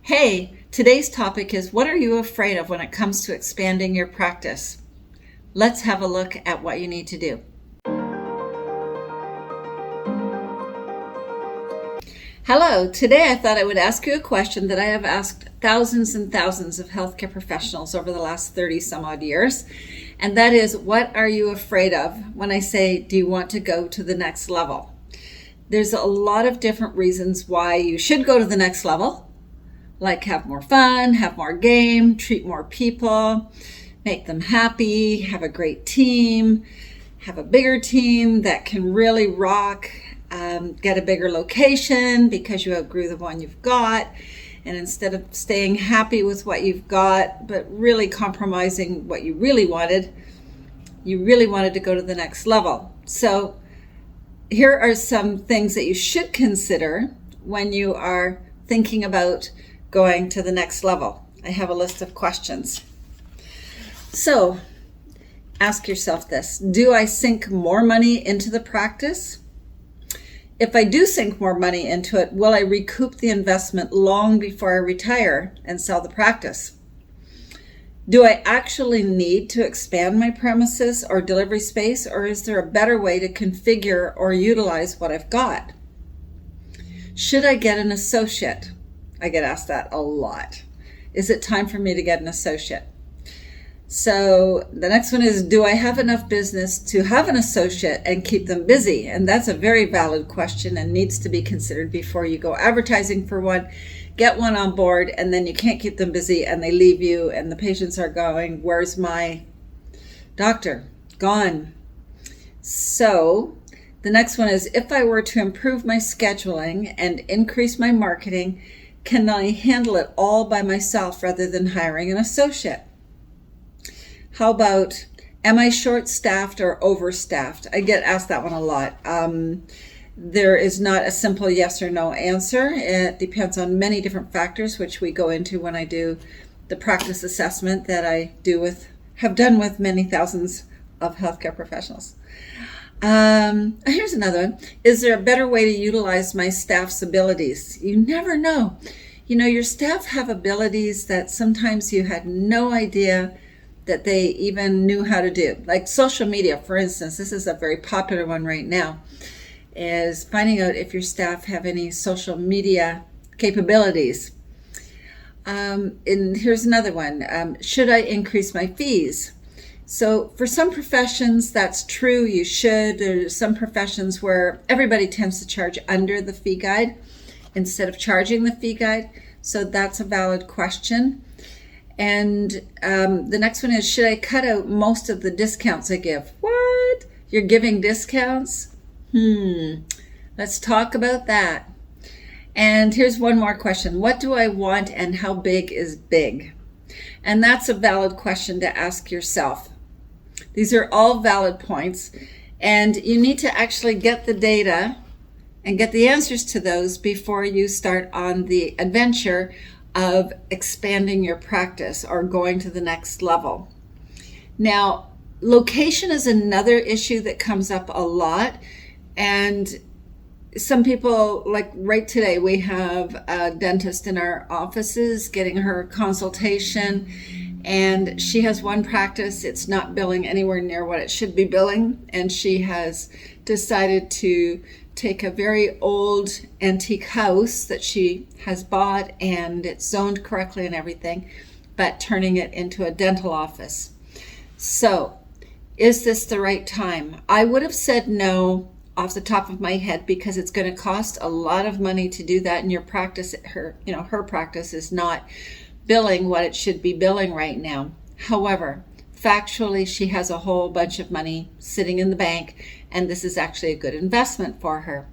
Hey, today's topic is what are you afraid of when it comes to expanding your practice? Let's have a look at what you need to do. Hello, today I thought I would ask you a question that I have asked thousands and thousands of healthcare professionals over the last 30 some odd years. And that is, what are you afraid of when I say, do you want to go to the next level? There's a lot of different reasons why you should go to the next level. Like have more fun, have more game, treat more people, make them happy, have a great team, have a bigger team that can really rock, get a bigger location because you outgrew the one you've got. And instead of staying happy with what you've got, but really compromising what you really wanted to go to the next level. So here are some things that you should consider when you are thinking about going to the next level. I have a list of questions. So ask yourself this: do I sink more money into the practice? If I do sink more money into it, will I recoup the investment long before I retire and sell the practice? Do I actually need to expand my premises or delivery space, or is there a better way to configure or utilize what I've got? Should I get an associate? I get asked that a lot. Is it time for me to get an associate? So the next one is, do I have enough business to have an associate and keep them busy? And that's a very valid question and needs to be considered before you go advertising for one. Get one on board, and then you can't keep them busy and they leave you and the patients are going, where's my doctor? Gone. So the next one is, if I were to improve my scheduling and increase my marketing, can I handle it all by myself rather than hiring an associate? How about, am I short-staffed or overstaffed? I get asked that one a lot. There is not a simple yes or no answer. It depends on many different factors, which we go into when I do the practice assessment that I have done with many thousands of healthcare professionals. Here's another one. Is there a better way to utilize my staff's abilities? You never know. Your staff have abilities that sometimes you had no idea that they even knew how to do. Like social media, for instance. This is a very popular one right now, is finding out if your staff have any social media capabilities. And here's another one. Should I increase my fees? So for some professions, that's true, you should. There's some professions where everybody tends to charge under the fee guide instead of charging the fee guide. So that's a valid question. And the next one is, should I cut out most of the discounts I give? What? You're giving discounts? Let's talk about that. And here's one more question. What do I want and how big is big? And that's a valid question to ask yourself. These are all valid points, and you need to actually get the data and get the answers to those before you start on the adventure of expanding your practice or going to the next level. Now, location is another issue that comes up a lot, and some people, like right today, we have a dentist in our offices getting her consultation, and she has one practice. It's not billing anywhere near what it should be billing, and she has decided to take a very old antique house that she has bought, and it's zoned correctly and everything, but turning it into a dental office. So, is this the right time? I would have said no off the top of my head, because it's going to cost a lot of money to do that, and your practice, her practice is not billing what it should be billing right now. However, factually, she has a whole bunch of money sitting in the bank, and this is actually a good investment for her.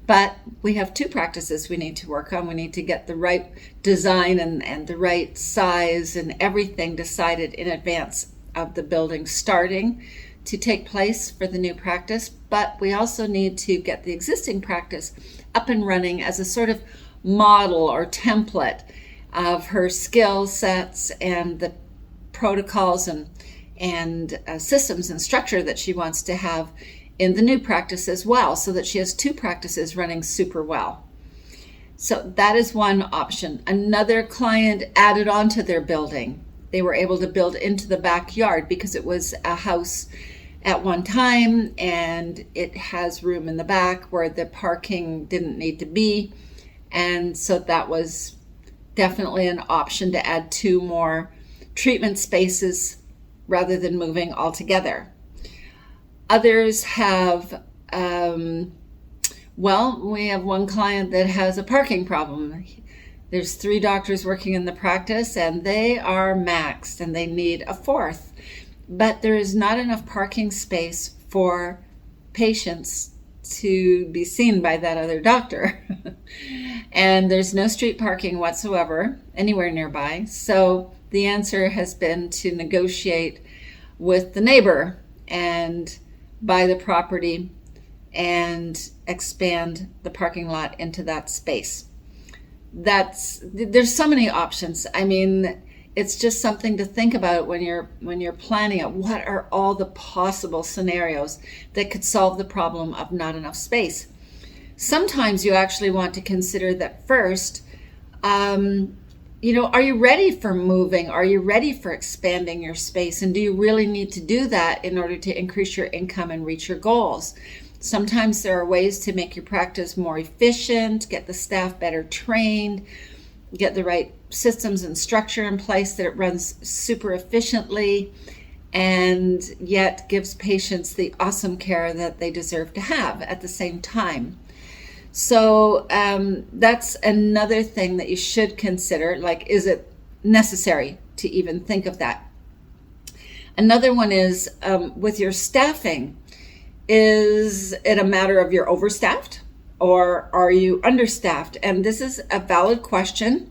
But we have two practices we need to work on. We need to get the right design and the right size and everything decided in advance of the building starting to take place for the new practice. But we also need to get the existing practice up and running as a sort of model or template of her skill sets and the protocols and systems and structure that she wants to have in the new practice as well, so that she has two practices running super well. So that is one option. Another client added on to their building. They were able to build into the backyard because it was a house at one time, and it has room in the back where the parking didn't need to be. And so that was definitely an option to add 2 more treatment spaces rather than moving altogether. Others have, we have one client that has a parking problem. There's 3 doctors working in the practice, and they are maxed, and they need a 4th. But there is not enough parking space for patients to be seen by that other doctor. And there's no street parking whatsoever anywhere nearby. So the answer has been to negotiate with the neighbor and buy the property and expand the parking lot into that space. There's so many options. I mean, it's just something to think about when you're planning it. What are all the possible scenarios that could solve the problem of not enough space? Sometimes you actually want to consider that first. Are you ready for moving? Are you ready for expanding your space? And do you really need to do that in order to increase your income and reach your goals? Sometimes there are ways to make your practice more efficient, get the staff better trained, get the right systems and structure in place that it runs super efficiently and yet gives patients the awesome care that they deserve to have at the same time. So that's another thing that you should consider, like, is it necessary to even think of that? Another one is with your staffing. Is it a matter of you're overstaffed or are you understaffed? And this is a valid question.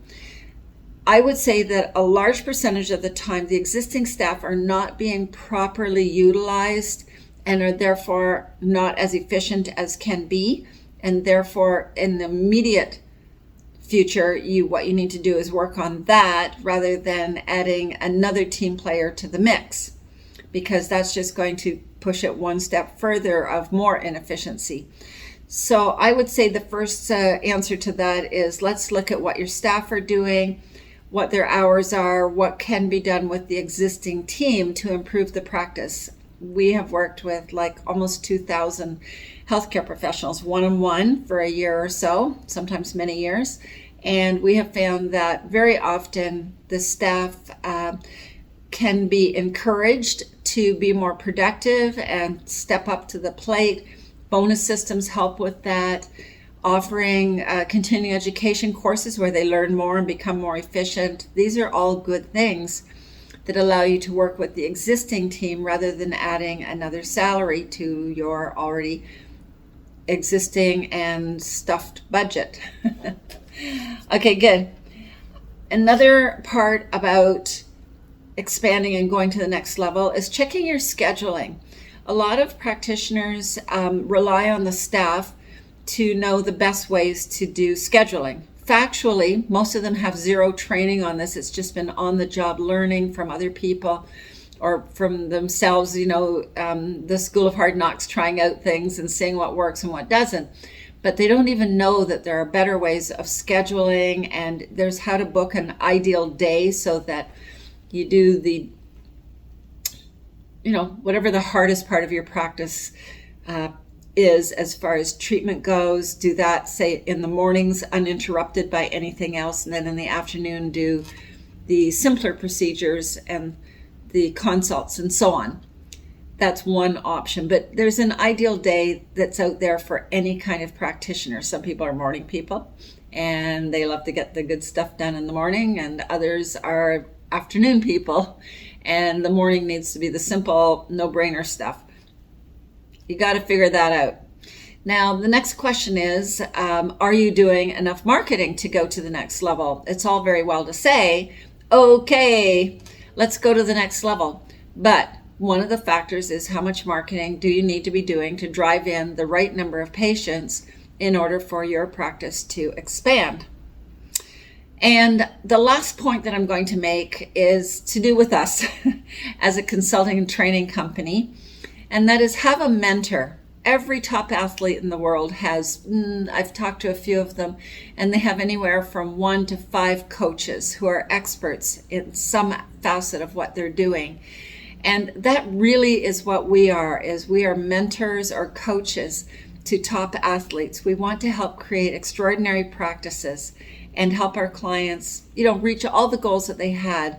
I would say that a large percentage of the time, the existing staff are not being properly utilized and are therefore not as efficient as can be. And therefore, in the immediate future, what you need to do is work on that rather than adding another team player to the mix, because that's just going to push it one step further of more inefficiency. So I would say the first answer to that is let's look at what your staff are doing, what their hours are, what can be done with the existing team to improve the practice. We have worked with like almost 2,000 healthcare professionals one-on-one for a year or so, sometimes many years. And we have found that very often the staff can be encouraged to be more productive and step up to the plate. Bonus systems help with that. Offering continuing education courses where they learn more and become more efficient. These are all good things that allow you to work with the existing team rather than adding another salary to your already existing and stuffed budget. Okay, good. Another part about expanding and going to the next level is checking your scheduling. A lot of practitioners rely on the staff to know the best ways to do scheduling. Factually, most of them have zero training on this. It's just been on-the-job learning from other people or from themselves, the School of Hard Knocks, trying out things and seeing what works and what doesn't. But they don't even know that there are better ways of scheduling, and there's how to book an ideal day so that you do the, whatever the hardest part of your practice is as far as treatment goes. Do that, say, in the mornings uninterrupted by anything else, and then in the afternoon do the simpler procedures and the consults and so on. That's one option, but there's an ideal day that's out there for any kind of practitioner. Some people are morning people and they love to get the good stuff done in the morning, and others are afternoon people and the morning needs to be the simple no-brainer stuff. You got to figure that out. Now, the next question is, are you doing enough marketing to go to the next level? It's all very well to say, okay, let's go to the next level. But one of the factors is how much marketing do you need to be doing to drive in the right number of patients in order for your practice to expand. And the last point that I'm going to make is to do with us as a consulting and training company, and that is have a mentor. every top athlete in the world has, I've talked to a few of them, and they have anywhere from 1 to 5 coaches who are experts in some facet of what they're doing. And that really is what we are mentors or coaches to top athletes. We want to help create extraordinary practices and help our clients, reach all the goals that they had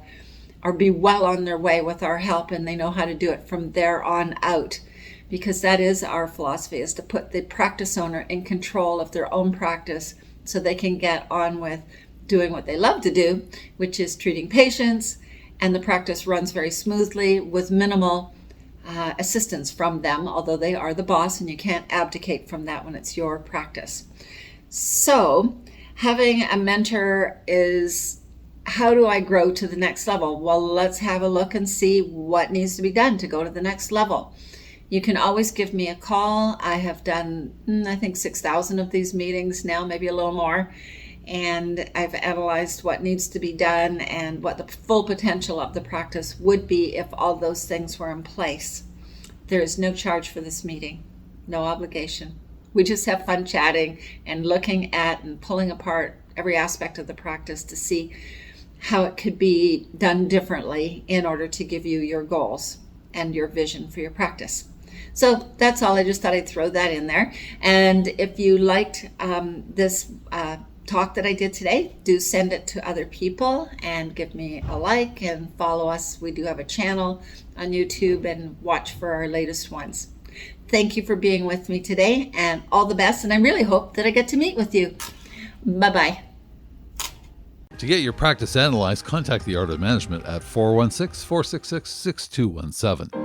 or be well on their way with our help, and they know how to do it from there on out. Because that is our philosophy, is to put the practice owner in control of their own practice so they can get on with doing what they love to do, which is treating patients, and the practice runs very smoothly with minimal assistance from them, although they are the boss and you can't abdicate from that when it's your practice. So having a mentor is, how do I grow to the next level? Well, let's have a look and see what needs to be done to go to the next level. You can always give me a call. I have done, I think, 6,000 of these meetings now, maybe a little more. And I've analyzed what needs to be done and what the full potential of the practice would be if all those things were in place. There is no charge for this meeting, no obligation. We just have fun chatting and looking at and pulling apart every aspect of the practice to see how it could be done differently in order to give you your goals and your vision for your practice. So that's all. I just thought I'd throw that in there. And if you liked this talk that I did today, do send it to other people and give me a like and follow us. We do have a channel on YouTube, and watch for our latest ones. Thank you for being with me today, and all the best. And I really hope that I get to meet with you. Bye-bye. To get your practice analyzed, contact the Art of Management at 416-466-6217.